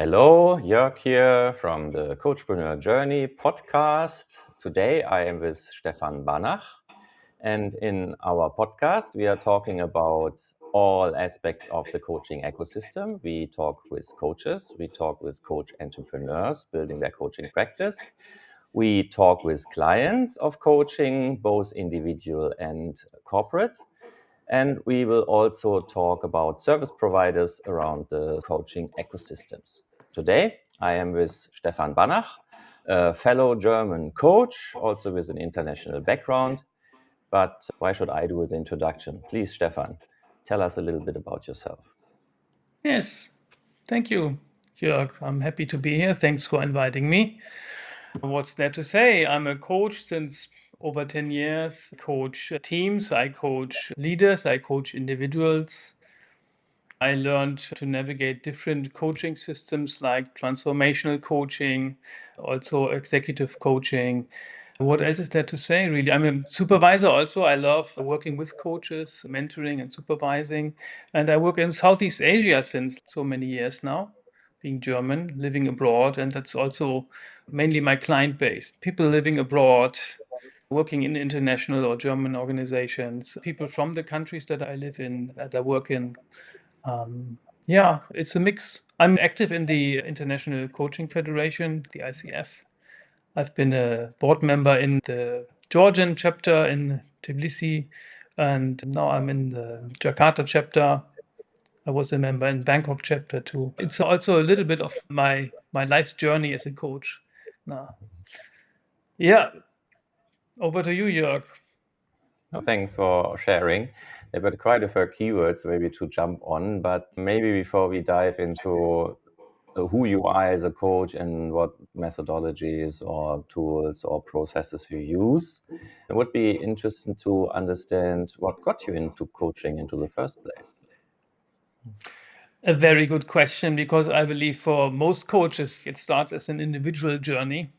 Hello, Jörg here from the COACHpreneur Journey podcast. Today I am with Stefan Bannach, and in our podcast we are talking about all aspects of the coaching ecosystem. We talk with coaches, we talk with coach entrepreneurs building their coaching practice. We talk with clients of coaching, both individual and corporate. And we will also talk about service providers around the coaching ecosystems. Today, I am with Stefan Bannach, a fellow German coach, also with an international background. But why should I do the introduction? Please, Stefan, tell us a little bit about yourself. Yes, thank you, Jörg. I'm happy to be here. Thanks for inviting me. What's there to say? I'm a coach since over 10 years. I coach teams, I coach leaders, I coach individuals. I learned to navigate different coaching systems like transformational coaching, also executive coaching. What else is there to say, really? I'm a supervisor also. I love working with coaches, mentoring and supervising. And I work in Southeast Asia since so many years now, being German, living abroad. And that's also mainly my client base. People living abroad, working in international or German organizations, people from the countries that I live in, that I work in. Yeah, it's a mix. I'm active in the International Coaching Federation, the ICF. I've been a board member in the Georgian chapter in Tbilisi, and now I'm in the Jakarta chapter. I was a member in Bangkok chapter too. It's also a little bit of my life's journey as a coach. Now, yeah, over to you, Jörg. Thanks for sharing. There were quite a few keywords maybe to jump on, but maybe before we dive into who you are as a coach and what methodologies or tools or processes you use, it would be interesting to understand what got you into coaching into the first place. A very good question, because I believe for most coaches, it starts as an individual journey.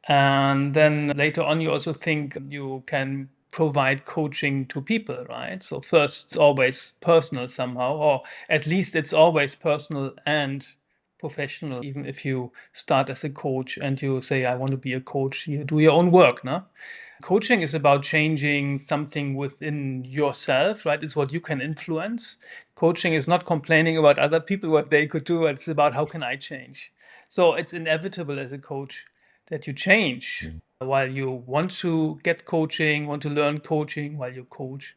And then later on, you also think you can provide coaching to people, right? So first, it's always personal somehow, or at least it's always personal and professional. Even if you start as a coach and you say, I want to be a coach, you do your own work, no? Coaching is about changing something within yourself, right? It's what you can influence. Coaching is not complaining about other people, what they could do. It's about how can I change? So it's inevitable as a coach that you change while you want to get coaching, want to learn coaching while you coach.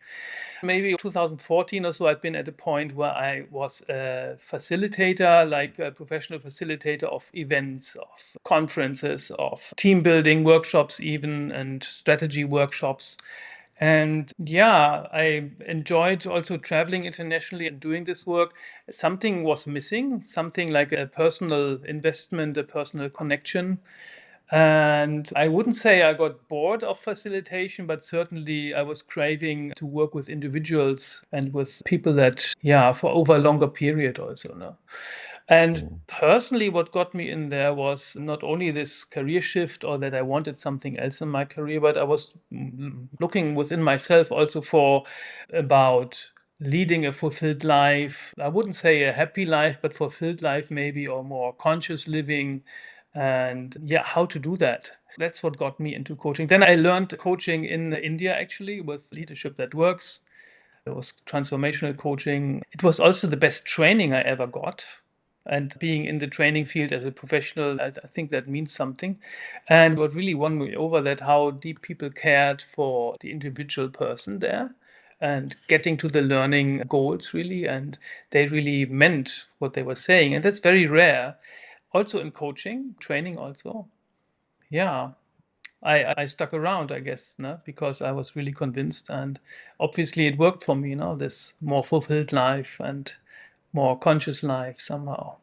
Maybe 2014 or so, I'd been at a point where I was a facilitator, like a professional facilitator of events, of conferences, of team building workshops, even, and strategy workshops. And yeah, I enjoyed also traveling internationally and doing this work. Something was missing, something like a personal investment, a personal connection. And I wouldn't say I got bored of facilitation, but certainly I was craving to work with individuals and with people that, yeah, for over a longer period also. No? And personally, what got me in there was not only this career shift or that I wanted something else in my career, but I was looking within myself also for about leading a fulfilled life. I wouldn't say a happy life, but fulfilled life maybe, or more conscious living. And yeah, how to do that. That's what got me into coaching. Then I learned coaching in India, actually, with Leadership That Works. It was transformational coaching. It was also the best training I ever got. And being in the training field as a professional, I think that means something. And what really won me over, that how deep people cared for the individual person there and getting to the learning goals, really. And they really meant what they were saying. And that's very rare. Also in coaching, training also. Yeah, I stuck around, I guess, no? Because I was really convinced, and obviously it worked for me, this more fulfilled life and more conscious life somehow.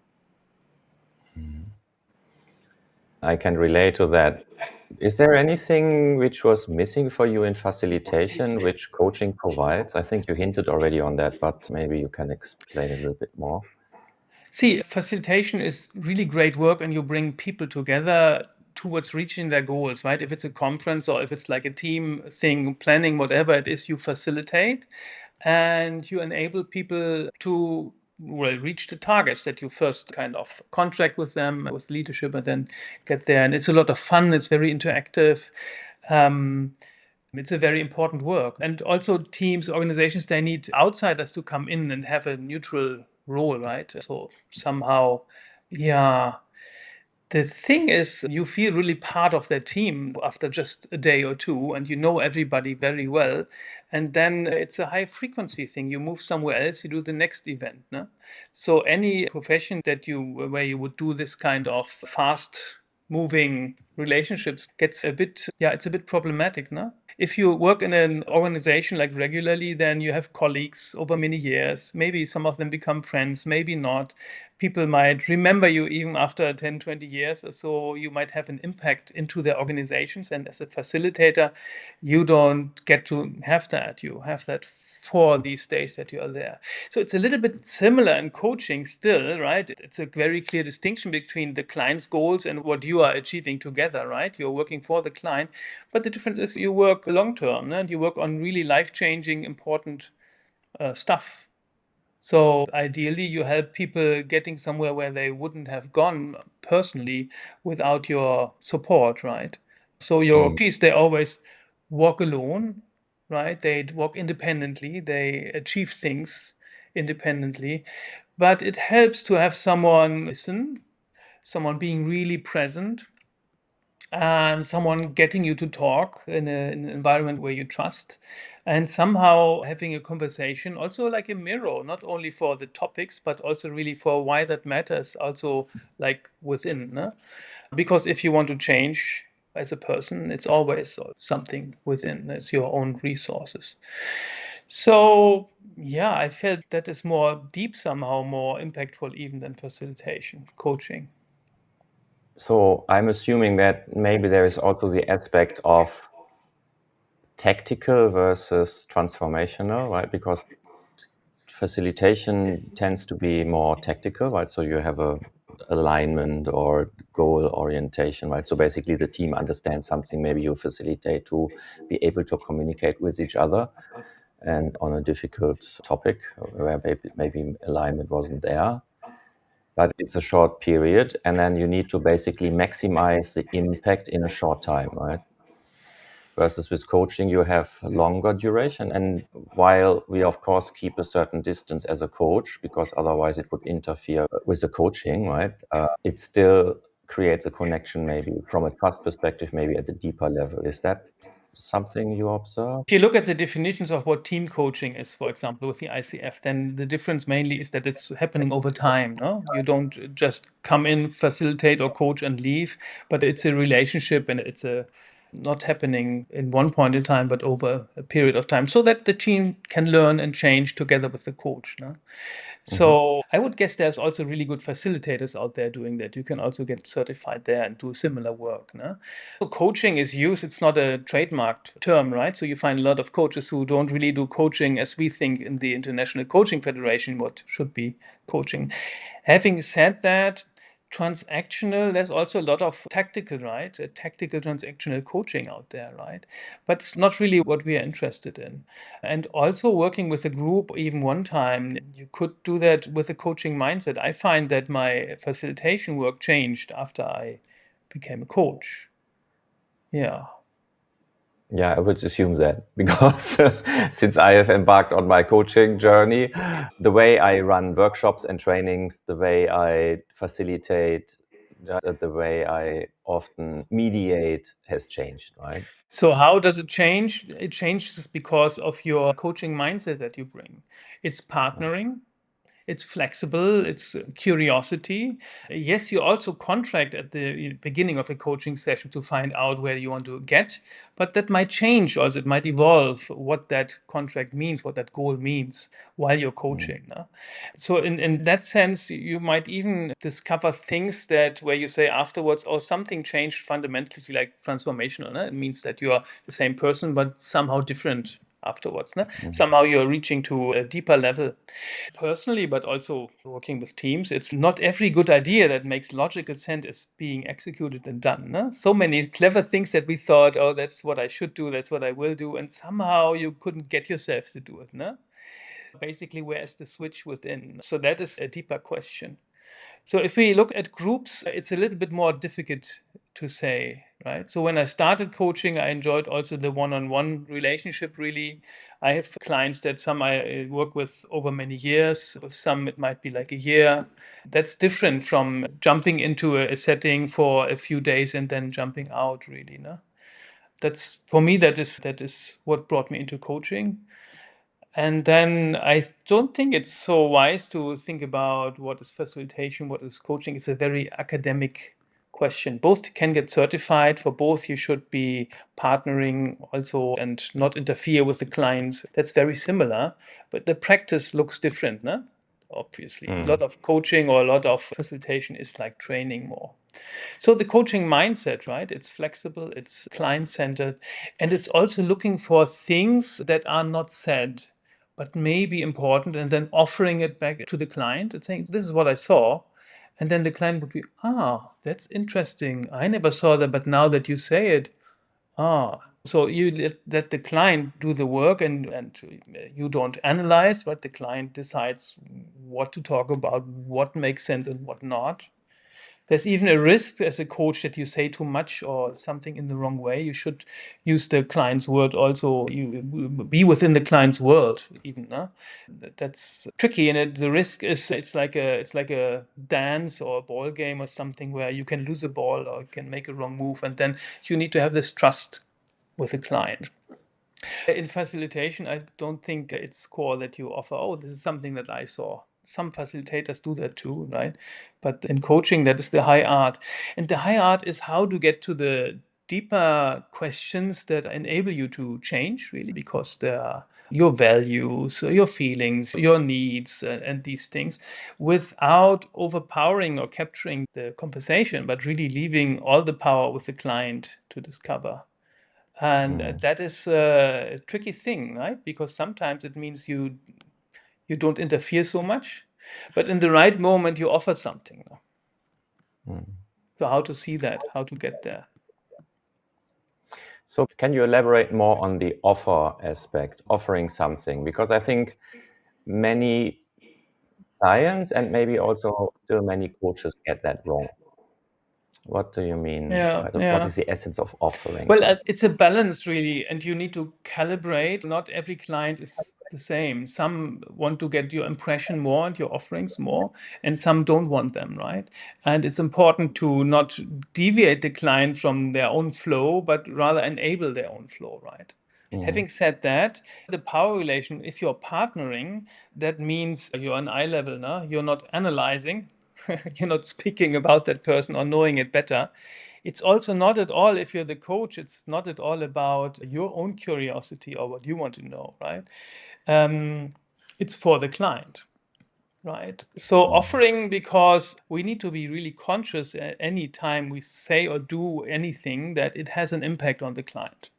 I can relate to that. Is there anything which was missing for you in facilitation, which coaching provides? I think you hinted already on that, but maybe you can explain a little bit more. See, facilitation is really great work, and you bring people together towards reaching their goals, right? If it's a conference or if it's like a team thing, planning, whatever it is, you facilitate and you enable people to will reach the targets that you first kind of contract with them, with leadership, and then get there. And it's a lot of fun. It's very interactive. It's a very important work. And also teams, organizations, they need outsiders to come in and have a neutral role, right? So somehow, yeah. The thing is, you feel really part of their team after just a day or two, and you know everybody very well. And then it's a high frequency thing. You move somewhere else, you do the next event. No? So any profession where you would do this kind of fast moving relationships gets a bit, yeah, it's a bit problematic. No? If you work in an organization like regularly, then you have colleagues over many years. Maybe some of them become friends, maybe not. People might remember you even after 10, 20 years or so. You might have an impact into their organizations. And as a facilitator, you don't get to have that. You have that for these days that you are there. So it's a little bit similar in coaching still, right? It's a very clear distinction between the client's goals and what you are achieving together, right? You're working for the client. But the difference is you work long term, and you work on really life-changing, important stuff. So ideally, you help people getting somewhere where they wouldn't have gone personally without your support, right? So your Mm. coaches, they always walk alone, right? They walk independently, they achieve things independently. But it helps to have someone listen, someone being really present, and someone getting you to talk in an environment where you trust, and somehow having a conversation also like a mirror, not only for the topics but also really for why that matters, also like within, no? Because if you want to change as a person, it's always something within. It's your own resources. So yeah, I felt that is more deep, somehow more impactful even than facilitation coaching. So I'm assuming that maybe there is also the aspect of tactical versus transformational, right? Because facilitation tends to be more tactical, right? So you have a alignment or goal orientation, right? So basically the team understands something, maybe you facilitate to be able to communicate with each other and on a difficult topic where maybe alignment wasn't there. But it's a short period, and then you need to basically maximize the impact in a short time, right? Versus with coaching, you have longer duration. And while we, of course, keep a certain distance as a coach, because otherwise it would interfere with the coaching, right? It still creates a connection, maybe from a trust perspective, maybe at a deeper level. Is that something you observe? If you look at the definitions of what team coaching is, for example, with the ICF, then the difference mainly is that it's happening over time. No, you don't just come in, facilitate or coach and leave, but it's a relationship, and it's a not happening in one point in time, but over a period of time, so that the team can learn and change together with the coach. No? Mhm. So I would guess there's also really good facilitators out there doing that. You can also get certified there and do similar work. No? So coaching is used, it's not a trademarked term, right? So you find a lot of coaches who don't really do coaching as we think in the International Coaching Federation, what should be coaching. Having said that, transactional, there's also a lot of tactical, right? Tactical transactional coaching out there, right? But it's not really what we are interested in. And also working with a group, even one time, you could do that with a coaching mindset. I find that my facilitation work changed after I became a coach. Yeah. Yeah, I would assume that because since I have embarked on my coaching journey, the way I run workshops and trainings, the way I facilitate, the way I often mediate has changed, right? So how does it change? It changes because of your coaching mindset that you bring. It's partnering. It's flexible, it's curiosity. Yes, you also contract at the beginning of a coaching session to find out where you want to get, but that might change also. It might evolve what that contract means, what that goal means while you're Mm. coaching. No? So, in that sense, you might even discover things that where you say afterwards, oh, something changed fundamentally, like transformational. No? It means that you are the same person, but somehow different afterwards. No? Mm. Somehow you're reaching to a deeper level personally, but also working with teams. It's not every good idea that makes logical sense is being executed and done. No? So many clever things that we thought, oh, that's what I should do, that's what I will do, and somehow you couldn't get yourself to do it. No? Basically, where is the switch within? So that is a deeper question. So if we look at groups, it's a little bit more difficult to say, right? So when I started coaching, I enjoyed also the one-on-one relationship, really. I have clients that some I work with over many years. With some, it might be like a year. That's different from jumping into a setting for a few days and then jumping out, really, no? That's, for me, that is what brought me into coaching. And then I don't think it's so wise to think about what is facilitation, what is coaching. It's a very academic question. Both can get certified. For both, you should be partnering also and not interfere with the clients. That's very similar, but the practice looks different, no? Obviously. A lot of coaching or a lot of facilitation is like training more. So the coaching mindset, right? It's flexible, it's client-centered, and it's also looking for things that are not said, but may be important, and then offering it back to the client and saying, "This is what I saw." And then the client would be, "Ah, that's interesting. I never saw that, but now that you say it, ah." So you let the client do the work, and you don't analyze, but the client decides what to talk about, what makes sense and what not. There's even a risk as a coach that you say too much or something in the wrong way. You should use the client's word also. You be within the client's world, even. No? That's tricky, and the risk is it's like a dance or a ball game or something where you can lose a ball or you can make a wrong move, and then you need to have this trust with the client. In facilitation, I don't think it's core that you offer, oh, this is something that I saw. Some facilitators do that too, right? But in coaching, that is the high art. And the high art is how to get to the deeper questions that enable you to change, really, because there are your values, your feelings, your needs, and these things without overpowering or capturing the conversation, but really leaving all the power with the client to discover. And that is a tricky thing, right? Because sometimes it means you don't interfere so much, but in the right moment you offer something. So how to see that? How to get there? So can you elaborate more on the offer aspect, offering something? Because I think many clients and maybe also still many coaches get that wrong. What do you mean? What is the essence of offering Well, something? it's a balance, really, and you need to calibrate. Not every client is the same. Some want to get your impression more and your offerings more, and some don't want them, right? And it's important to not deviate the client from their own flow, but rather enable their own flow, right? Having said that, the power relation, if you're partnering, that means you're on eye level, no? You're not analyzing, you're not speaking about that person or knowing it better. It's also not at all, if you're the coach, it's not at all about your own curiosity or what you want to know, right? It's for the client, right? So offering, because we need to be really conscious at any time we say or do anything that it has an impact on the client.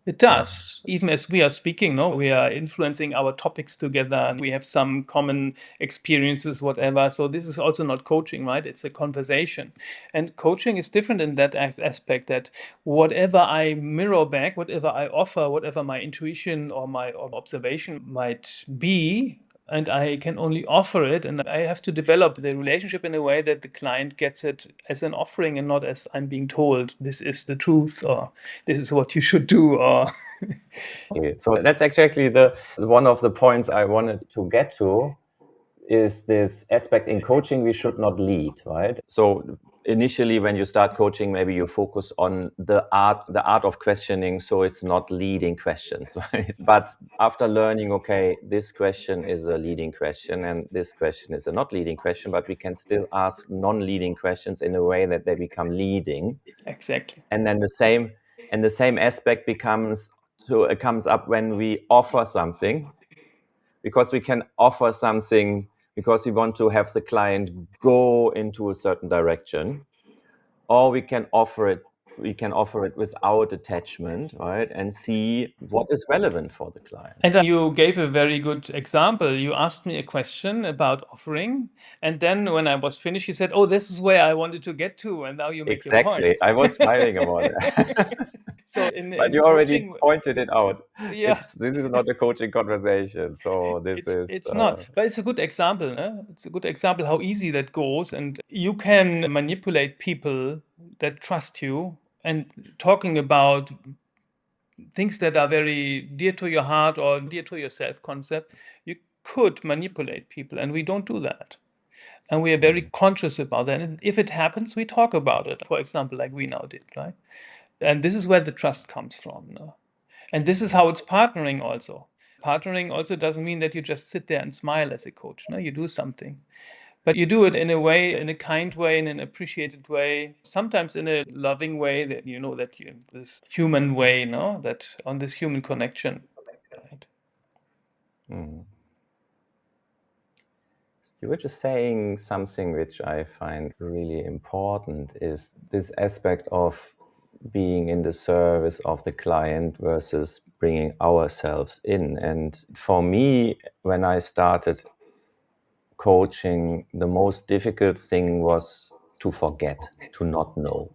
It does. Even as we are speaking, no, we are influencing our topics together and we have some common experiences, whatever. So this is also not coaching, right? It's a conversation. And coaching is different in that aspect, that whatever I mirror back, whatever I offer, whatever my intuition or my observation might be, and I can only offer it, and I have to develop the relationship in a way that the client gets it as an offering and not as I'm being told this is the truth or this is what you should do. Or Okay, so that's exactly the one of the points I wanted to get to, is this aspect in coaching we should not lead, right? So initially when you start coaching, maybe you focus on the art of questioning, so it's not leading questions, right? But after learning, okay, this question is a leading question and this question is a not leading question, but we can still ask non-leading questions in a way that they become leading. exactly. And then the same aspect comes up when we offer something, because we can offer something because we want to have the client go into a certain direction, or we can offer it without attachment, right, and see what is relevant for the client. And you gave a very good example. You asked me a question about offering, and then when I was finished, you said, "Oh, this is where I wanted to get to," and now you make your point. Exactly. I was smiling about it. So But in you already coaching, pointed it out. yeah, This is not a coaching conversation. So this is it's not, but it's a good example. No? It's a good example how easy that goes, and you can manipulate people that trust you. And talking about things that are very dear to your heart or dear to your self concept, you could manipulate people, and we don't do that. And we are very conscious about that. And if it happens, we talk about it. For example, like we now did, right? And this is where the trust comes from. No? And this is how it's partnering also. Partnering also doesn't mean that you just sit there and smile as a coach. No, you do something. But you do it in a way, in a kind way, in an appreciated way, sometimes in a loving way that you know that you this human way, no, that on this human connection. Right? Mm. You were just saying something which I find really important is this aspect of being in the service of the client versus bringing ourselves in. And for me, when I started coaching, the most difficult thing was to forget, to not know.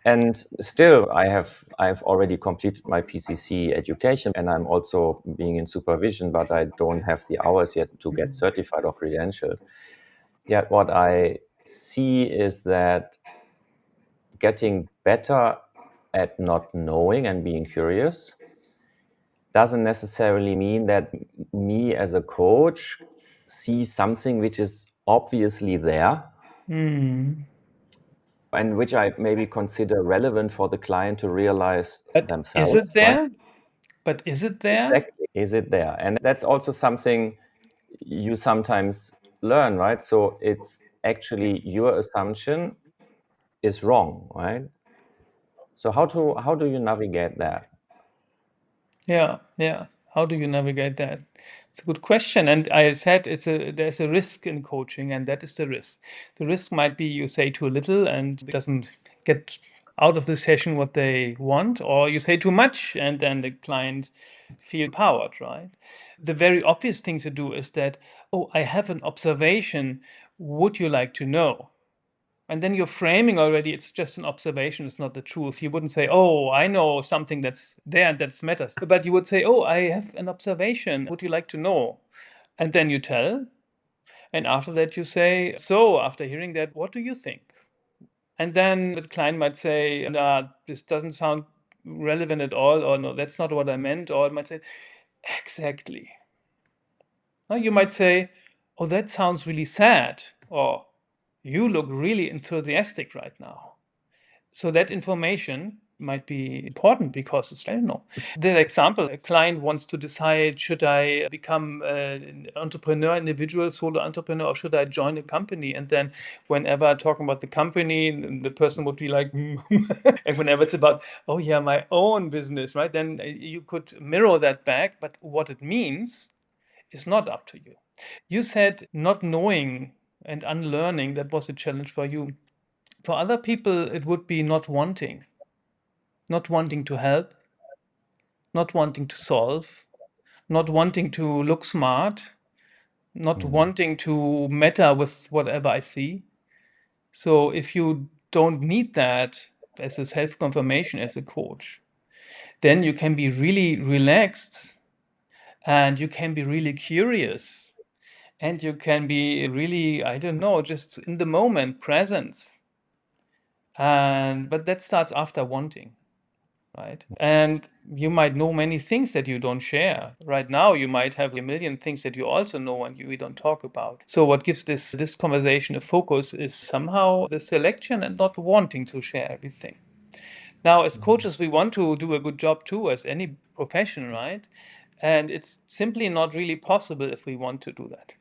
And still, I've already completed my PCC education, and I'm also being in supervision, but I don't have the hours yet to get certified or credentialed. Yet what I see is that getting better at not knowing and being curious doesn't necessarily mean that me as a coach see something which is obviously there Mm. and which I maybe consider relevant for the client to realize But is themselves, it right? there? But is it there? Exactly. Is it there? And that's also something you sometimes learn, right? So it's actually your assumption is wrong, right? So how do you navigate that? Yeah, yeah. How do you navigate that? It's a good question. And I said there's a risk in coaching, and that is the risk. The risk might be you say too little and it doesn't get out of the session what they want, or you say too much and then the client feel empowered, right? The very obvious thing to do is that, oh, I have an observation. Would you like to know? And then you're framing already, it's just an observation, it's not the truth. You wouldn't say, oh, I know something that's there and that matters. But you would say, oh, I have an observation. Would you like to know? And then you tell. And after that, you say, so after hearing that, what do you think? And then the client might say, nah, this doesn't sound relevant at all, or no, that's not what I meant. Or it might say, exactly. Now you might say, oh, that sounds really sad. Or you look really enthusiastic right now. So that information might be important because it's, I don't know. The example, a client wants to decide, should I become an entrepreneur, individual solo entrepreneur, or should I join a company? And then whenever talking about the company, the person would be like, "Hmm." And whenever it's about, oh yeah, my own business, right? Then you could mirror that back. But what it means is not up to you. You said not knowing and unlearning, that was a challenge for you. For other people, it would be not wanting to help, not wanting to solve, not wanting to look smart, not Mm. wanting to matter with whatever I see. So if you don't need that as a self confirmation as a coach, then you can be really relaxed and you can be really curious and you can be really, I don't know, just in the moment, presence. And but that starts after wanting. Right? And you might know many things that you don't share. Right now, you might have a million things that you also know and we don't talk about. So, what gives this conversation a focus is somehow the selection and not wanting to share everything. Now, as coaches, we want to do a good job too, as any profession, right? And it's simply not really possible if we want to do that.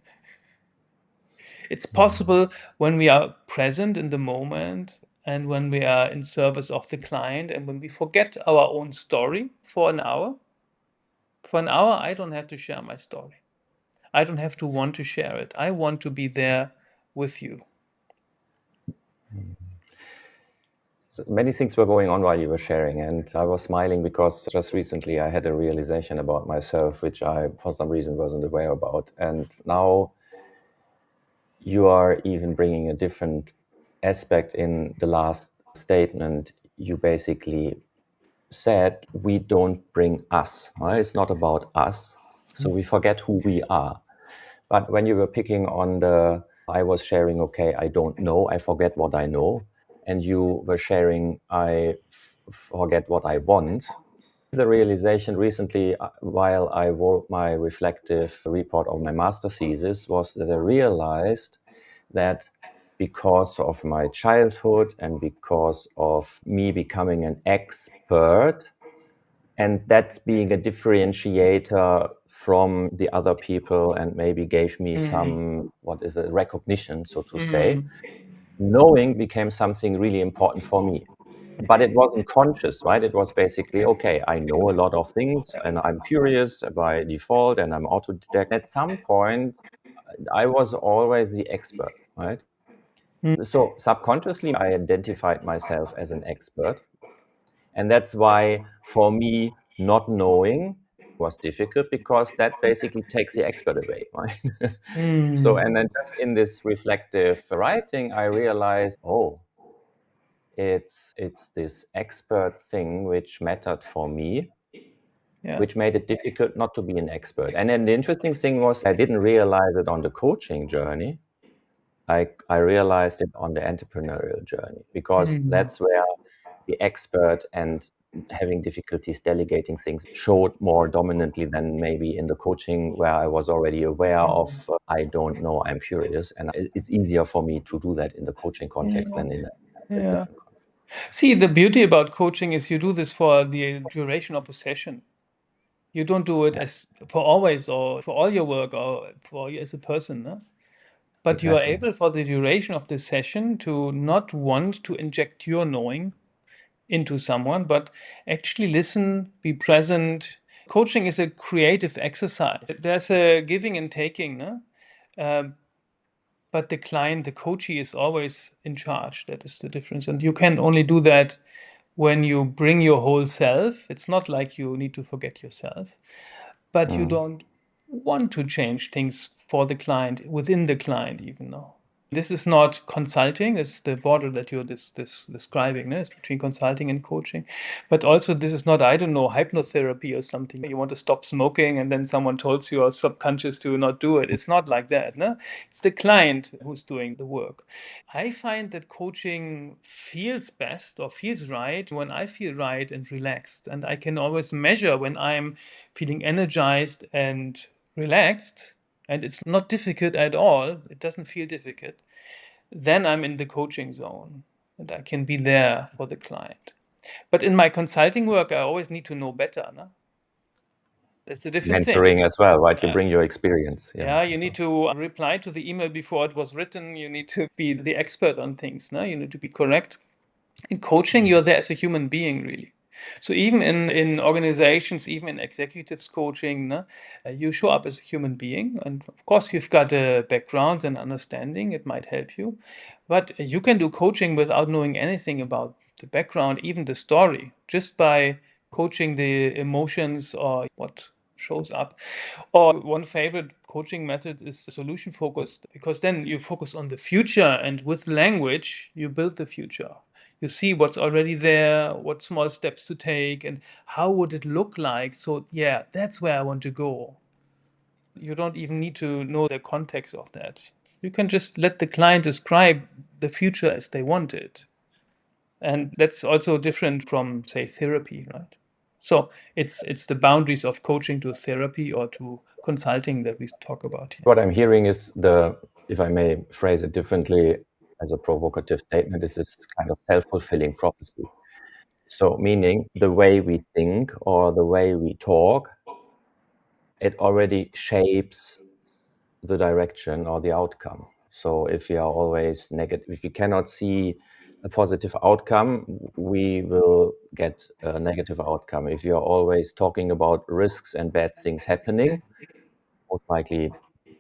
It's possible when we are present in the moment and when we are in service of the client and when we forget our own story for an hour. For an hour, I don't have to share my story. I don't have to want to share it. I want to be there with you. So many things were going on while you were sharing, and I was smiling because just recently I had a realization about myself, which I, for some reason, wasn't aware about. And now you are even bringing a different aspect in the last statement. You basically said, we don't bring us, right? It's not about us. So we forget who we are. But when you were picking on I was sharing, okay, I don't know, I forget what I know. And you were sharing, I forget what I want. The realization recently, while I wrote my reflective report of my master thesis, was that I realized that because of my childhood and because of me becoming an expert, and that's being a differentiator from the other people and maybe gave me some, recognition, so to say, knowing became something really important for me. But it wasn't conscious, right? It was basically, okay, I know a lot of things and I'm curious by default and I'm autodidact. At some point, I was always the expert, right? So subconsciously, I identified myself as an expert. And that's why, for me, not knowing was difficult, because that basically takes the expert away, right? So, and then just in this reflective writing, I realized, oh, it's this expert thing which mattered for me, which made it difficult not to be an expert. And then the interesting thing was, I didn't realize it on the coaching journey. I realized it on the entrepreneurial journey, because that's where the expert and having difficulties delegating things showed more dominantly than maybe in the coaching, where I was already aware of, I don't know, I'm curious. And it's easier for me to do that in the coaching context than in a different context. See, the beauty about coaching is you do this for the duration of a session. You don't do it as for always or for all your work or for you as a person, no? But you are able for the duration of the session to not want to inject your knowing into someone, but actually listen, be present. Coaching is a creative exercise. There's a giving and taking, no? But the client, the coachee, is always in charge. That is the difference. And you can only do that when you bring your whole self. It's not like you need to forget yourself, but you don't want to change things for the client, within the client, even though. This is not consulting. It's the border that you're describing. It's between consulting and coaching. But also, this is not, I don't know, hypnotherapy or something. You want to stop smoking and then someone tells you, or subconscious, to not do it. It's not like that. No? It's the client who's doing the work. I find that coaching feels best or feels right when I feel right and relaxed. And I can always measure when I'm feeling energized and relaxed, and it's not difficult at all, it doesn't feel difficult, then I'm in the coaching zone and I can be there for the client. But in my consulting work, I always need to know better. No? That's a different thing. Mentoring as well, right? You bring your experience. Yeah, you need to reply to the email before it was written. You need to be the expert on things. No? You need to be correct. In coaching, you're there as a human being, really. So even in organizations, even in executives coaching, no, you show up as a human being. And of course, you've got a background and understanding. It might help you. But you can do coaching without knowing anything about the background, even the story, just by coaching the emotions or what shows up. Or one favorite coaching method is solution focused, because then you focus on the future, and with language, you build the future. You see what's already there, what small steps to take, and how would it look like. So yeah, that's where I want to go. You don't even need to know the context of that. You can just let the client describe the future as they want it. And that's also different from, say, therapy, right? So it's the boundaries of coaching to therapy or to consulting that we talk about here. What I'm hearing is if I may phrase it differently as a provocative statement, is this kind of self-fulfilling prophecy. So meaning the way we think or the way we talk, it already shapes the direction or the outcome. So if we are always negative, if we cannot see a positive outcome, we will get a negative outcome. If you are always talking about risks and bad things happening, most likely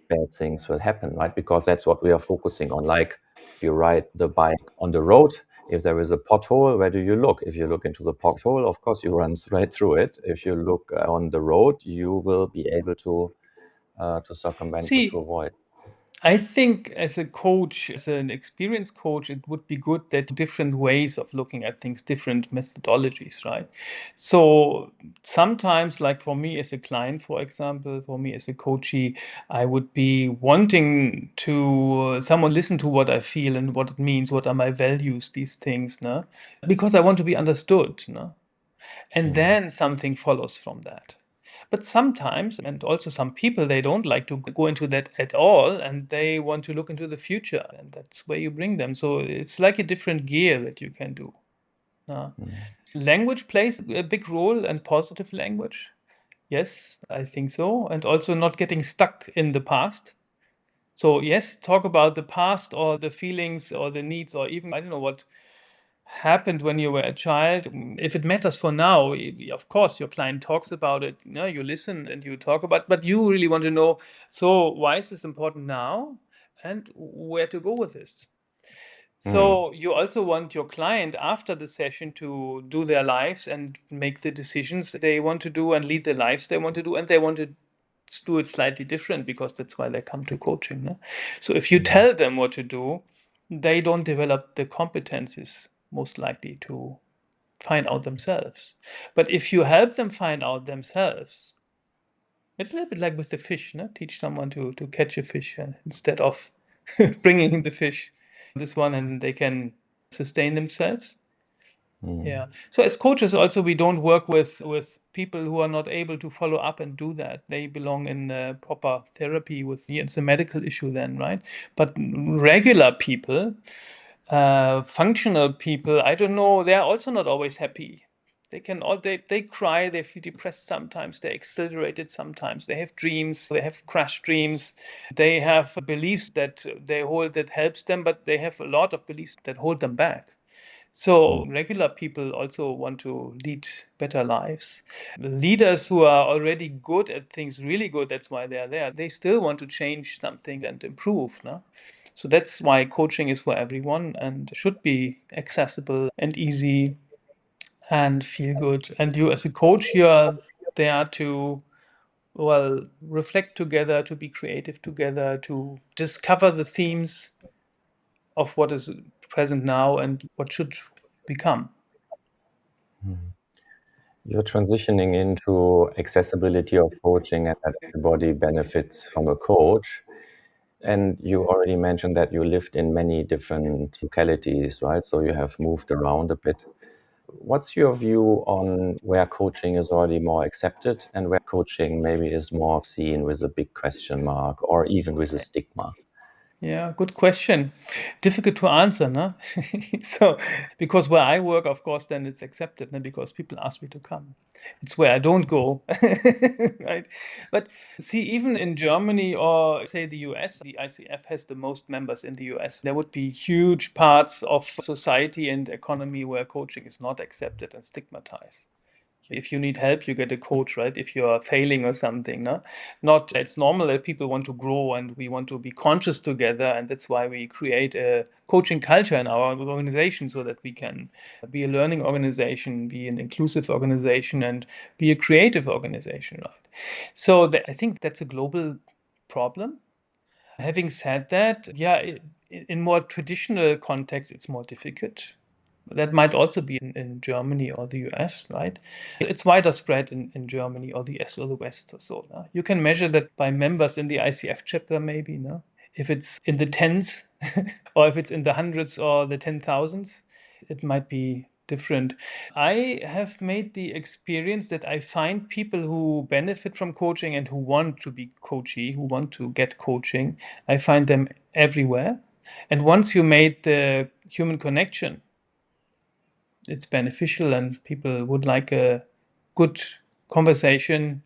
bad things will happen, right? Because that's what we are focusing on. Like if you ride the bike on the road, if there is a pothole, where do you look? If you look into the pothole, of course you run right through it. If you look on the road, you will be able to circumvent or to See, avoid. I think as a coach, as an experienced coach, it would be good that different ways of looking at things, different methodologies, right? So sometimes, like for me as a client, for example, for me as a coachee, I would be wanting to someone listen to what I feel and what it means, what are my values, these things, no? Because I want to be understood, no? And Mm. then something follows from that. But sometimes, and also some people, they don't like to go into that at all, and they want to look into the future, and that's where you bring them. So it's like a different gear that you can do. Mm. Language plays a big role, and positive language. Yes, I think so. And also not getting stuck in the past. So, yes, talk about the past or the feelings or the needs, or even, I don't know, what happened when you were a child. If it matters for now, of course your client talks about it, you know, you listen and you talk about, but you really want to know, so why is this important now and where to go with this. Mm. So you also want your client after the session to do their lives and make the decisions they want to do and lead the lives they want to do, and they want to do it slightly different because that's why they come to coaching, no? So if you Mm. tell them what to do, they don't develop the competencies most likely to find out themselves. But if you help them find out themselves, it's a little bit like with the fish, no? Teach someone to catch a fish instead of bringing in the fish, this one, and they can sustain themselves. Mm. Yeah. So as coaches also, we don't work with people who are not able to follow up and do that. They belong in proper therapy with, yeah, it's a medical issue then, right? But regular people, functional people, I don't know, they're also not always happy. They can all they cry, they feel depressed sometimes, they're exhilarated sometimes, they have dreams, they have crash dreams, they have beliefs that they hold that helps them, but they have a lot of beliefs that hold them back. Mm. So regular people also want to lead better lives. Leaders who are already good at things, really good, that's why they are there. They still want to change something and improve, no? So that's why coaching is for everyone and should be accessible and easy and feel good. And you as a coach, you are there to, well, reflect together, to be creative together, to discover the themes of what is present now and what should become. Mm. You're transitioning into accessibility of coaching and that everybody benefits from a coach. And you already mentioned that you lived in many different localities, right? So you have moved around a bit. What's your view on where coaching is already more accepted and where coaching maybe is more seen with a big question mark or even with a stigma? Yeah, good question. Difficult to answer, no? So, because where I work, of course, then it's accepted, no? Because people ask me to come. It's where I don't go, right? But see, even in Germany or say the US, the ICF has the most members in the US. There would be huge parts of society and economy where coaching is not accepted and stigmatized. If you need help, you get a coach, right? If you are failing or something, no? Not, it's normal that people want to grow and we want to be conscious together. And that's why we create a coaching culture in our organization so that we can be a learning organization, be an inclusive organization, and be a creative organization, right? So I think that's a global problem. Having said that, yeah, in more traditional contexts, it's more difficult. That might also be in Germany or the US, right? It's wider spread in Germany or the US or the West or so. No? You can measure that by members in the ICF chapter, maybe, no? If it's in the tens or if it's in the hundreds or the 10,000s, it might be different. I have made the experience that I find people who benefit from coaching and who want to be coachy, who want to get coaching, I find them everywhere. And once you made the human connection, it's beneficial and people would like a good conversation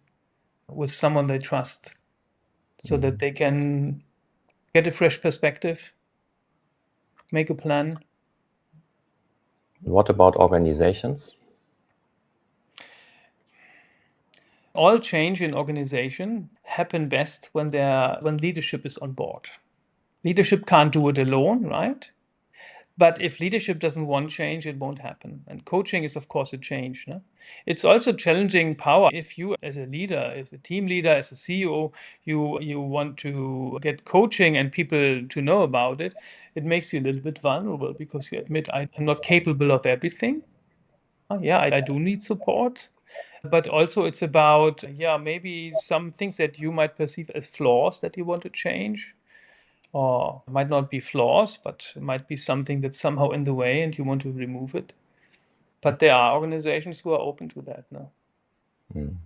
with someone they trust so that Mm. they can get a fresh perspective, make a plan. What about organizations? All change in organization happen best when leadership is on board. Leadership can't do it alone, right? But if leadership doesn't want change, it won't happen. And coaching is, of course, a change. No? It's also challenging power. If you, as a leader, as a team leader, as a CEO, you want to get coaching and people to know about it, it makes you a little bit vulnerable because you admit, I'm not capable of everything. Yeah, I do need support. But also it's about, maybe some things that you might perceive as flaws that you want to change, or might not be flaws, but it might be something that's somehow in the way and you want to remove it. But there are organizations who are open to that now.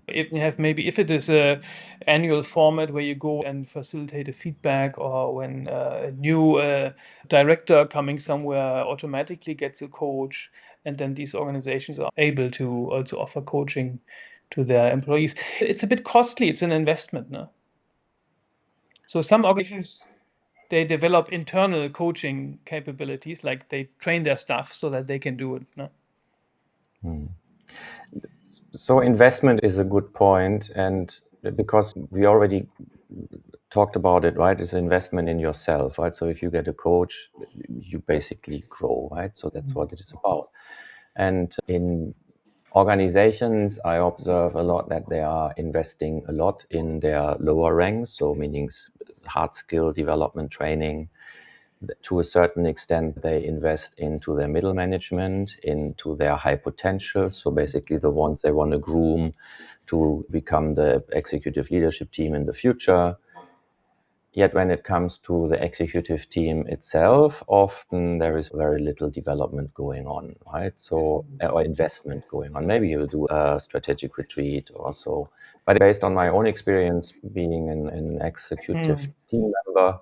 If you have, maybe if it is a annual format where you go and facilitate a feedback, or when a new director coming somewhere automatically gets a coach, and then these organizations are able to also offer coaching to their employees. It's a bit costly. It's an investment, no? So some organizations, they develop internal coaching capabilities, like they train their staff so that they can do it, no? So investment is a good point, and because we already talked about it, right? It's an investment in yourself, right? So if you get a coach, you basically grow, right? So that's what it is about. And in organizations, I observe a lot that they are investing a lot in their lower ranks, so meaning hard skill development training. To a certain extent, they invest into their middle management, into their high potential. So basically the ones they want to groom to become the executive leadership team in the future. Yet when it comes to the executive team itself, often there is very little development going on, right? So, or investment going on. Maybe you do a strategic retreat or so. But based on my own experience being an executive team member,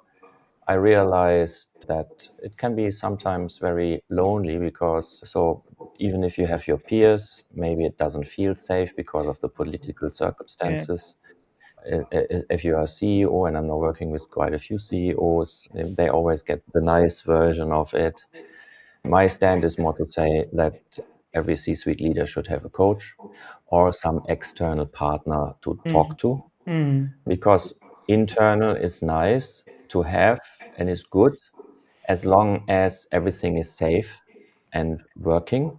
I realized that it can be sometimes very lonely, because so even if you have your peers, maybe it doesn't feel safe because of the political circumstances. If you are a CEO, and I'm now working with quite a few CEOs, they always get the nice version of it. My stand is more to say that every C-suite leader should have a coach or some external partner to talk to, because internal is nice to have and is good as long as everything is safe and working.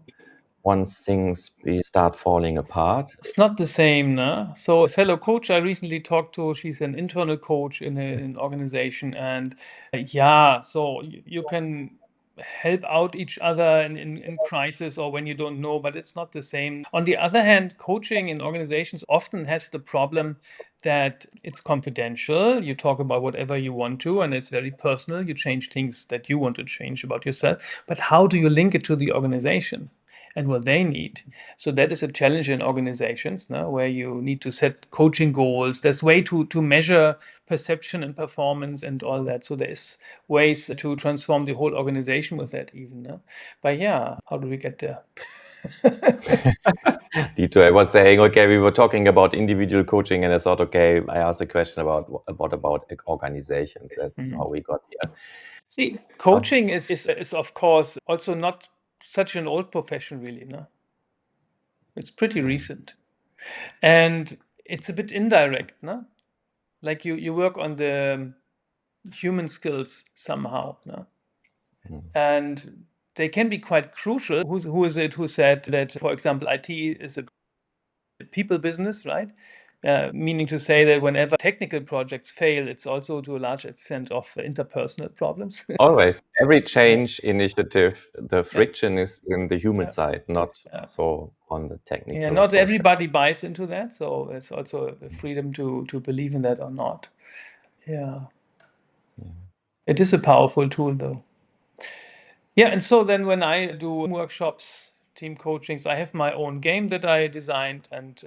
Once things start falling apart. It's not the same, no? So a fellow coach I recently talked to, she's an internal coach in an organization, and so you can help out each other in crisis or when you don't know, but it's not the same. On the other hand, coaching in organizations often has the problem that it's confidential. You talk about whatever you want to, and it's very personal. You change things that you want to change about yourself. But how do you link it to the organization and what they need? So that is a challenge in organizations, no? Where you need to set coaching goals. There's way to measure perception and performance and all that. So there's ways to transform the whole organization with that even. No? But how do we get there? Dito, I was saying, okay, we were talking about individual coaching, and I thought, okay, I asked a question about organizations. That's how we got here. See, coaching is of course also not such an old profession, really. No, it's pretty recent, and it's a bit indirect. No, like you work on the human skills somehow. No, and they can be quite crucial. Who is it who said that, for example, IT is a people business, right? Meaning to say that whenever technical projects fail, it's also to a large extent of interpersonal problems. Always, every change initiative, the friction is in the human side, not so on the technical. Not everybody buys into that, so it's also a freedom to believe in that or not. It is a powerful tool, though. And so then when I do workshops, team coachings, I have my own game that I designed, and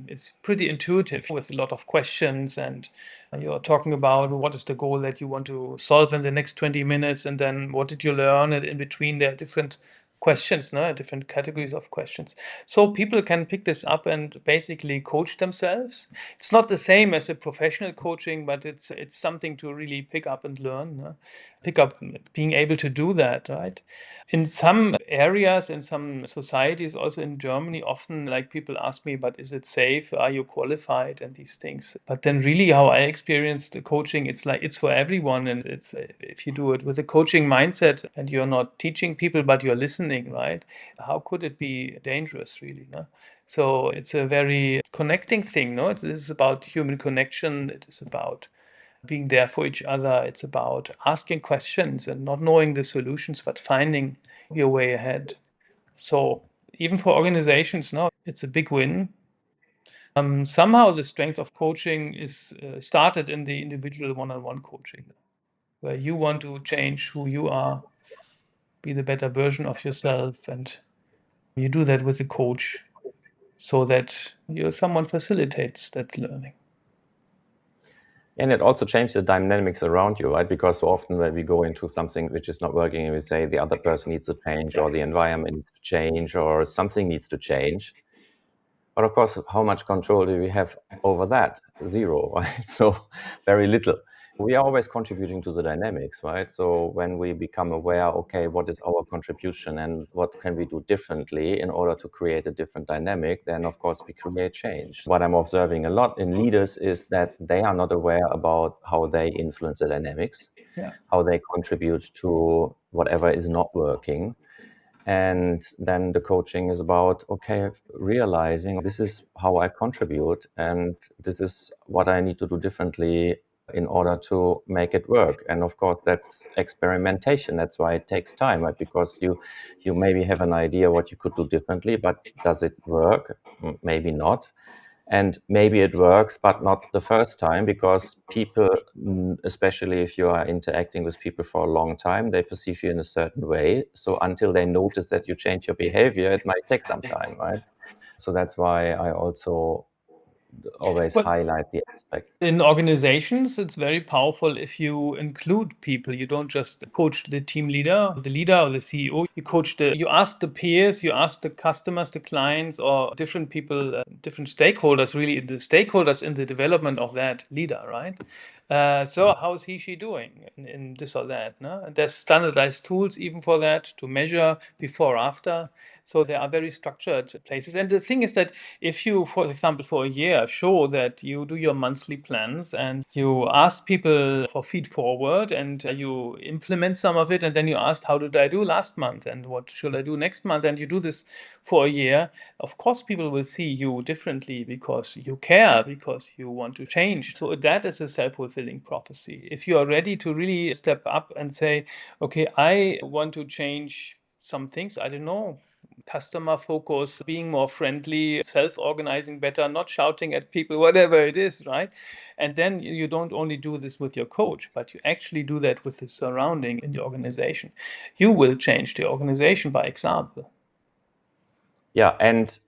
it's pretty intuitive with a lot of questions, and you're talking about what is the goal that you want to solve in the next 20 minutes, and then what did you learn, and in between there are different questions, no? Different categories of questions. So people can pick this up and basically coach themselves. It's not the same as a professional coaching, but it's something to really pick up and learn, no? Pick up being able to do that, right? In some areas, in some societies, also in Germany, often like people ask me, but is it safe? Are you qualified? And these things. But then really how I experienced the coaching, it's like it's for everyone. And it's if you do it with a coaching mindset and you're not teaching people, but you're listening, right? How could it be dangerous, really? No? So it's a very connecting thing, no? It is about human connection. It is about being there for each other. It's about asking questions and not knowing the solutions, but finding your way ahead. So even for organizations, no, it's a big win. Somehow the strength of coaching is started in the individual one-on-one coaching, where you want to change who you are, be the better version of yourself, and you do that with a coach so that someone facilitates that learning. And it also changed the dynamics around you, right? Because often when we go into something which is not working and we say the other person needs to change or the environment needs to change or something needs to change. But of course, how much control do we have over that? Zero, right? So very little. We are always contributing to the dynamics, right? So when we become aware, okay, what is our contribution and what can we do differently in order to create a different dynamic, then of course we create change. What I'm observing a lot in leaders is that they are not aware about how they influence the dynamics, how they contribute to whatever is not working. And then the coaching is about, okay, realizing this is how I contribute and this is what I need to do differently in order to make it work. And of course, that's experimentation. That's why it takes time, right? Because you maybe have an idea what you could do differently, but does it work? Maybe not. And maybe it works, but not the first time, because people, especially if you are interacting with people for a long time, they perceive you in a certain way. So until they notice that you change your behavior, it might take some time, right? So that's why I also always But highlight the aspect. in organizations, it's very powerful if you include people. You don't just coach the team leader, the leader or the CEO. You ask the peers, you ask the customers, the clients, or different people, different stakeholders, really the stakeholders in the development of that leader, right? So how is he, she doing in this or that? No? And there's standardized tools even for that to measure before, after. So there are very structured places. And the thing is that if you, for example, for a year, show that you do your monthly plans and you ask people for feed forward and you implement some of it, and then you ask, how did I do last month and what should I do next month? And you do this for a year, of course, people will see you differently because you care, because you want to change. So that is a self-fulfilling prophecy. If you are ready to really step up and say, okay, I want to change some things, I don't know, customer focus, being more friendly, self-organizing better, not shouting at people, whatever it is, right? And then you don't only do this with your coach, but you actually do that with the surrounding in the organization. You will change the organization by example. Yeah, and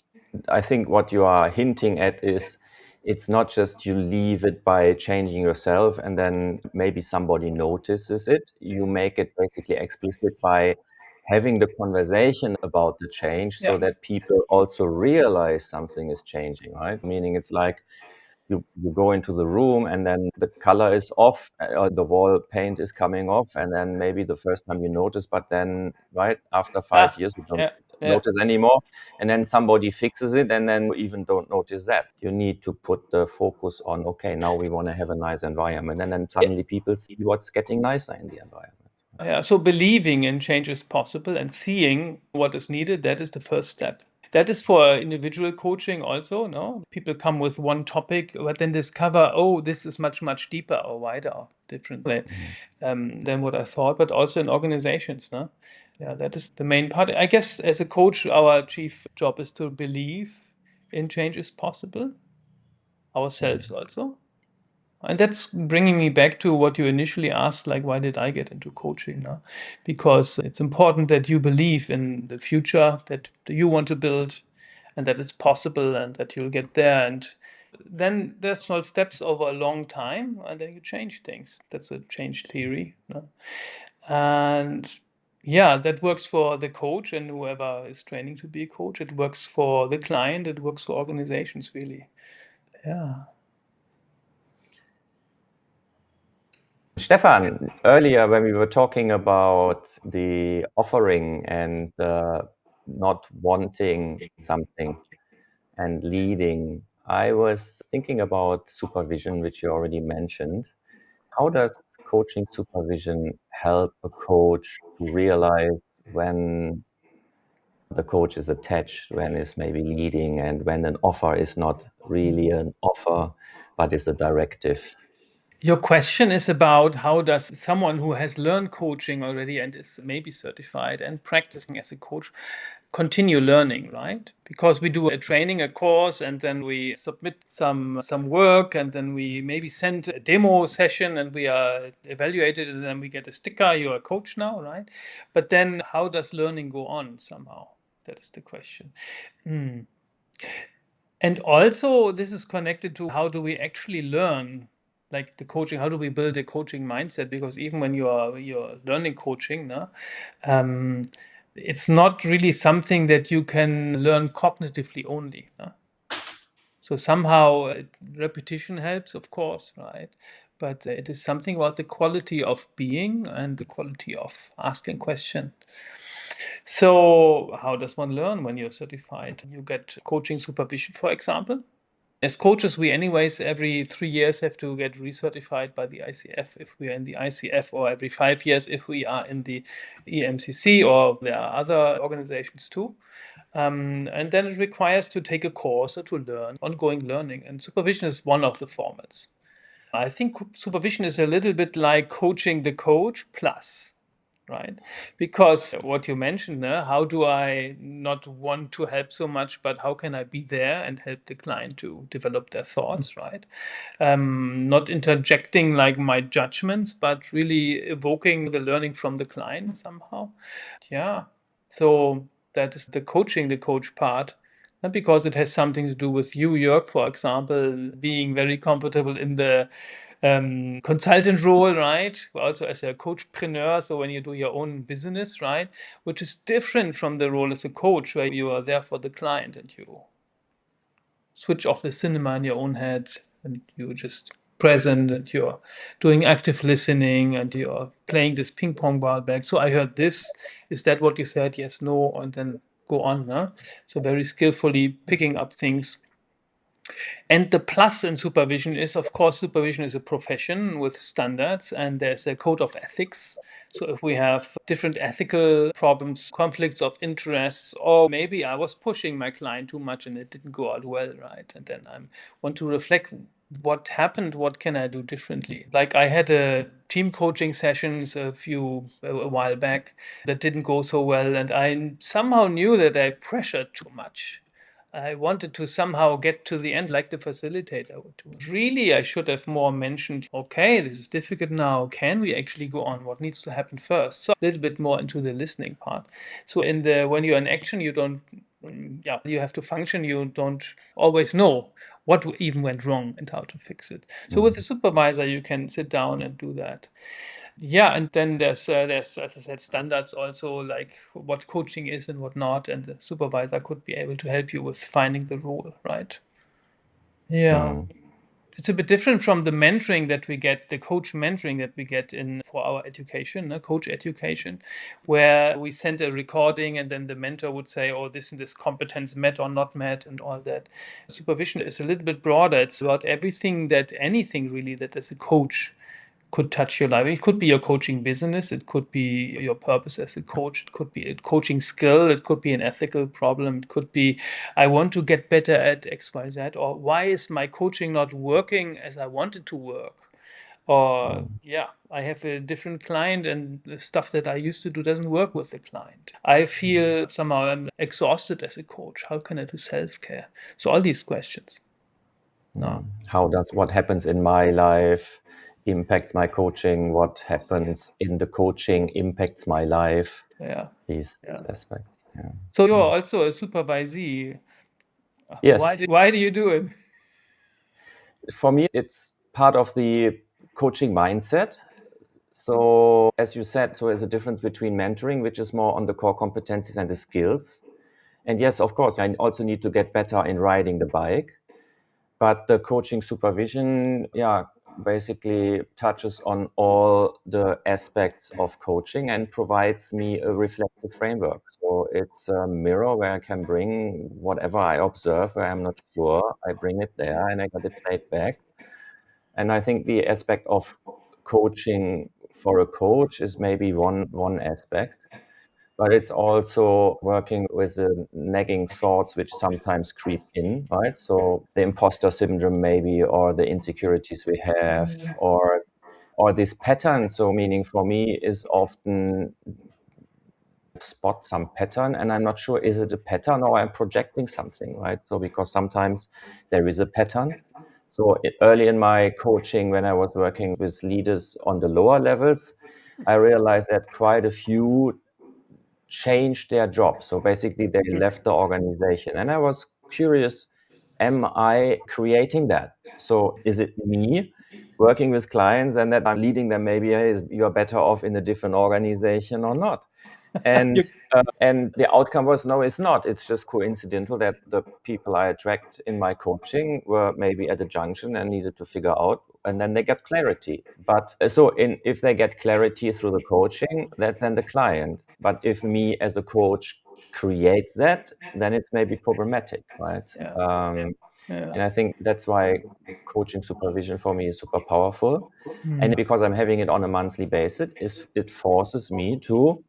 I think what you are hinting at is it's not just you leave it by changing yourself and then maybe somebody notices it. You make it basically explicit by having the conversation about the change so that people also realize something is changing, right? Meaning it's like you go into the room and then the color is off or the wall paint is coming off, and then maybe the first time you notice, but then right after 5 years you don't notice anymore, and then somebody fixes it and then you even don't notice that. You need to put the focus on, okay, now we want to have a nice environment, and then suddenly people see what's getting nicer in the environment. So believing in change is possible and seeing what is needed, that is the first step. That is for individual coaching also, no? People come with one topic, but then discover, oh, this is much, much deeper or wider or different than what I thought, but also in organizations, no? Yeah, that is the main part. I guess as a coach, our chief job is to believe in change is possible, ourselves also. And that's bringing me back to what you initially asked, like, why did I get into coaching now? Because it's important that you believe in the future that you want to build and that it's possible and that you'll get there. And then there's small steps over a long time and then you change things. That's a change theory. No? And Yeah, that works for the coach and whoever is training to be a coach. It works for the client. It works for organizations, really. Yeah. Stefan, earlier when we were talking about the offering and not wanting something and leading, I was thinking about supervision, which you already mentioned. How does coaching supervision help a coach to realize when the coach is attached, when is maybe leading, and when an offer is not really an offer, but is a directive? Your question is about how does someone who has learned coaching already and is maybe certified and practicing as a coach continue learning, right? Because we do a training, a course, and then we submit some work, and then we maybe send a demo session, and we are evaluated, and then we get a sticker. You're a coach now, right? But then, how does learning go on somehow? That is the question. And also, this is connected to how do we actually learn, like the coaching. How do we build a coaching mindset? Because even when you're learning coaching, no, um, it's not really something that you can learn cognitively only. No? So somehow repetition helps, of course, right? But it is something about the quality of being and the quality of asking questions. So, how does one learn when you're certified? You get coaching supervision, for example. As coaches, we, anyways, every 3 years have to get recertified by the ICF if we are in the ICF, or every 5 years if we are in the EMCC, or there are other organizations too. And then it requires to take a course or to learn, ongoing learning. And supervision is one of the formats. I think supervision is a little bit like coaching the coach plus, right? Because what you mentioned, how do I not want to help so much, but how can I be there and help the client to develop their thoughts, right? Not interjecting like my judgments, but really evoking the learning from the client somehow. Yeah. So that is the coaching, the coach part. Not because it has something to do with you, Jörg, for example, being very comfortable in the consultant role, right? Also as a coachpreneur, so when you do your own business, right? Which is different from the role as a coach, where you are there for the client and you switch off the cinema in your own head and you're just present and you're doing active listening and you're playing this ping pong ball back. So I heard this. Is that what you said? Yes, no, and then go on. Huh? So very skillfully picking up things. And the plus in supervision is, of course, supervision is a profession with standards and there's a code of ethics. So if we have different ethical problems, conflicts of interests, or maybe I was pushing my client too much and it didn't go out well, right? And then I want to reflect what happened, what can I do differently? Like I had a team coaching sessions a while back that didn't go so well, and I somehow knew that I pressured too much. I wanted to somehow get to the end like the facilitator would do. Really, I should have more mentioned, okay, this is difficult now. Can we actually go on? What needs to happen first? So a little bit more into the listening part. So in the when you're in action, you don't yeah, you have to function. You don't always know what even went wrong and how to fix it. So with the supervisor, you can sit down and do that. Yeah, and then there's as I said standards also like what coaching is and what not, and the supervisor could be able to help you with finding the role, right? Yeah. Mm, It's a bit different from the mentoring that we get, the coach mentoring that we get in for our education, coach education, where we send a recording and then the mentor would say, oh, this and this competence met or not met and all that. Supervision is a little bit broader. It's about anything really that as a coach could touch your life. It could be your coaching business, it could be your purpose as a coach, it could be a coaching skill, it could be an ethical problem, it could be I want to get better at XYZ, or why is my coaching not working as I want it to work? Or mm, yeah, I have a different client and the stuff that I used to do doesn't work with the client. I feel somehow I'm exhausted as a coach. How can I do self-care? So all these questions. No. How does what happens in my life impacts my coaching? What happens in the coaching impacts my life? Yeah. These Yeah. aspects. Yeah. So you're also a supervisee. Yes, Why do you do it? for me, it's part of the coaching mindset. So as you said, so there's a difference between mentoring, which is more on the core competencies and the skills. And yes, of course, I also need to get better in riding the bike. But the coaching supervision, yeah, basically touches on all the aspects of coaching and provides me a reflective framework. So it's a mirror where I can bring whatever I observe, where I'm not sure, I bring it there and I get it played back. And I think the aspect of coaching for a coach is maybe one aspect, but it's also working with the nagging thoughts which sometimes creep in, right? So the imposter syndrome maybe, or the insecurities we have, or this pattern. So meaning for me is often spot some pattern and I'm not sure, is it a pattern or I'm projecting something, right? So because sometimes there is a pattern. So early in my coaching, when I was working with leaders on the lower levels, I realized that quite a few changed their job. So basically they left the organization. And I was curious, am I creating that? So is it me working with clients and that I'm leading them, maybe hey, you're better off in a different organization or not? And and the outcome was no, it's not. It's just coincidental that the people I attract in my coaching were maybe at a junction and needed to figure out, and then they get clarity. But if they get clarity through the coaching, that's then the client. But if me as a coach creates that, then it's maybe problematic, right? And I think that's why coaching supervision for me is super powerful. And because I'm having it on a monthly basis, it forces me to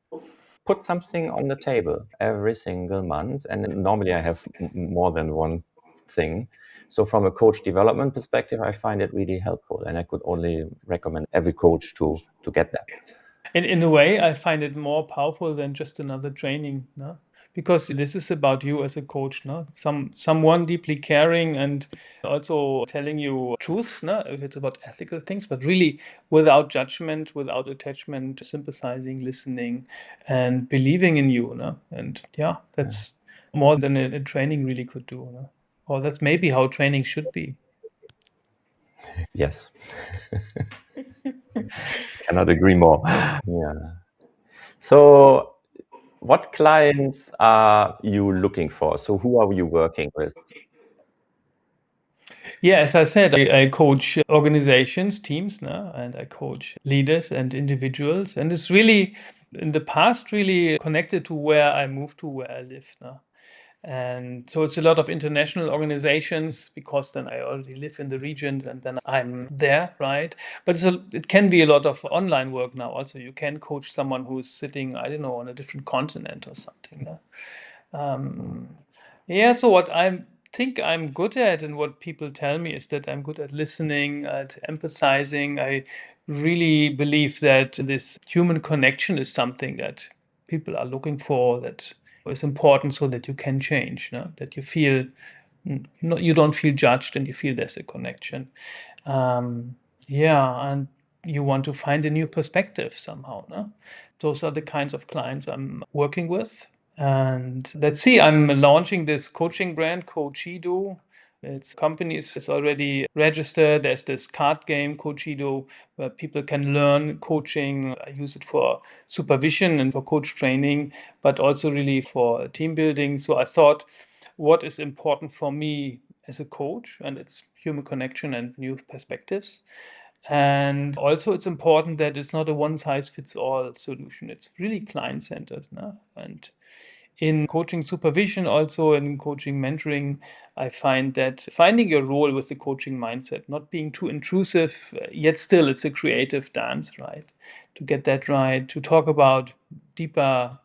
put something on the table every single month. And normally I have more than one thing. So from a coach development perspective, I find it really helpful. And I could only recommend every coach to get that. In a way, I find it more powerful than just another training, no? Because this is about you as a coach, no? Someone deeply caring and also telling you truths, no? If it's about ethical things, but really without judgment, without attachment, sympathizing, listening, and believing in you, no? And yeah, that's more than a training really could do, no? Or that's maybe how training should be. Yes. Cannot agree more. Yeah. So what clients are you looking for? So who are you working with? Yeah, as I said, I coach organizations, teams, no? And I coach leaders and individuals. And it's really, in the past, really connected to where I moved to, where I live, no? And so it's a lot of international organizations because then I already live in the region and then I'm there, right? But it can be a lot of online work now. Also, you can coach someone who's sitting, I don't know, on a different continent or something. No? Yeah, so what I think I'm good at, and what people tell me, is that I'm good at listening, at empathizing. I really believe that this human connection is something that people are looking for, that is important so that you can change, no? That you feel, no, you don't feel judged and you feel there's a connection. Um, yeah, and you want to find a new perspective somehow, no? Those are the kinds of clients I'm working with. And let's see, I'm launching this coaching brand, Coacheedoo. Its company is already registered. There's this card game, Coacheedoo, where people can learn coaching. I use it for supervision and for coach training, but also really for team building. So I thought, what is important for me as a coach? And it's human connection and new perspectives. And also, it's important that it's not a one size fits all solution. It's really client centered. No? And in coaching supervision, also in coaching mentoring, I find that finding your role with the coaching mindset, not being too intrusive, yet still it's a creative dance, right? To get that right, to talk about deeper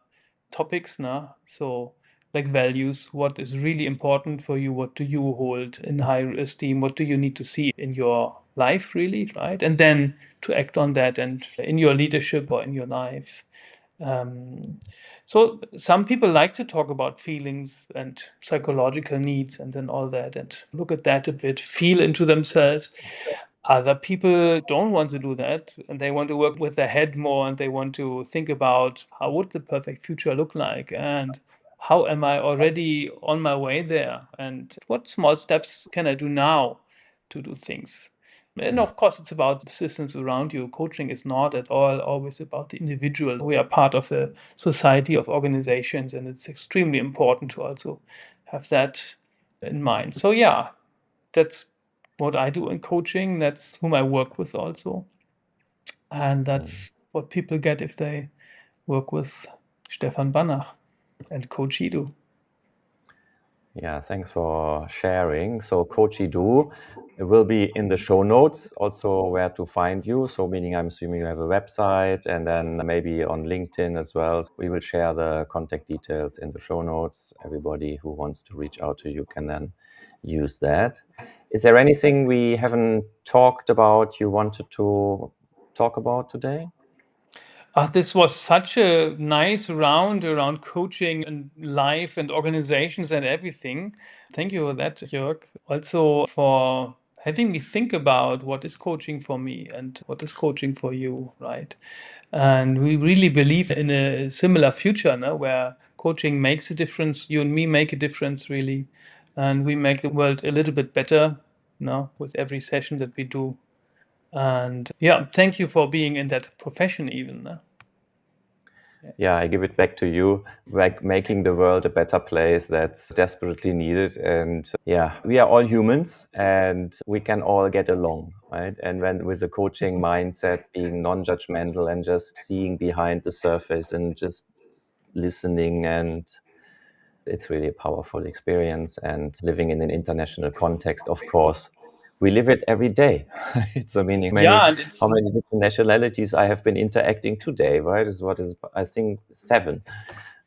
topics now. So, like values, what is really important for you? What do you hold in high esteem? What do you need to see in your life, really, right? And then to act on that and in your leadership or in your life. So some people like to talk about feelings and psychological needs and then all that and look at that a bit, feel into themselves. Other people don't want to do that and they want to work with their head more and they want to think about how would the perfect future look like and how am I already on my way there and what small steps can I do now to do things. And of course, it's about the systems around you. Coaching is not at all always about the individual. We are part of a society of organizations, and it's extremely important to also have that in mind. So, yeah, that's what I do in coaching. That's whom I work with also. And that's what people get if they work with Stefan Bannach and Coacheedoo. Yeah, thanks for sharing. So Coacheedoo will be in the show notes, also where to find you. So meaning I'm assuming you have a website and then maybe on LinkedIn as well. We will share the contact details in the show notes. Everybody who wants to reach out to you can then use that. Is there anything we haven't talked about you wanted to talk about today? This was such a nice round around coaching and life and organizations and everything. Thank you for that, Jörg. Also for having me think about what is coaching for me and what is coaching for you, right? And we really believe in a similar future, no? Where coaching makes a difference. You and me make a difference, really. And we make the world a little bit better, no? With every session that we do. And yeah, thank you for being in that profession, even. No? Yeah, I give it back to you, like making the world a better place that's desperately needed. And yeah, we are all humans and we can all get along, right? And when with a coaching mindset, being non-judgmental and just seeing behind the surface and just listening, and it's really a powerful experience. And living in an international context, of course, we live it every day. It's a meaning Yeah, and how it's many different nationalities I have been interacting today, right? Is what is I think 7,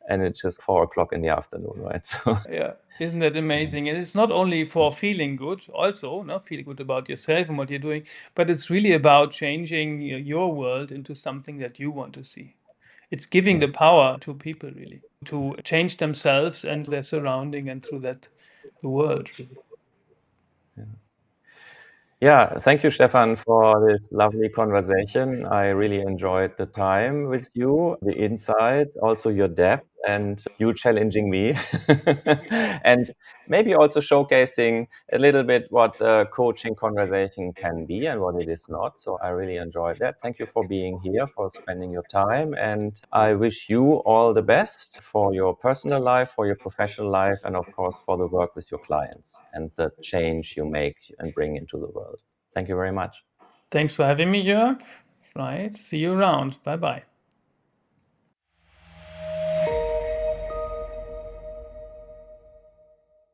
and it's just 4 o'clock in the afternoon, right? So yeah, isn't that amazing? And it's not only for feeling good, also, no, feeling good about yourself and what you're doing, but it's really about changing your world into something that you want to see. It's giving the yes. power to people really to change themselves and their surrounding, and through that, the world really. Yeah, thank you, Stefan, for this lovely conversation. I really enjoyed the time with you, the insights, also your depth, and you challenging me, and maybe also showcasing a little bit what coaching conversation can be and what it is not. So I really enjoyed that. Thank you for being here, for spending your time, and I wish you all the best for your personal life, for your professional life, and of course for the work with your clients and the change you make and bring into the world. Thank you very much. Thanks for having me, Jörg. Right. See you around. Bye bye.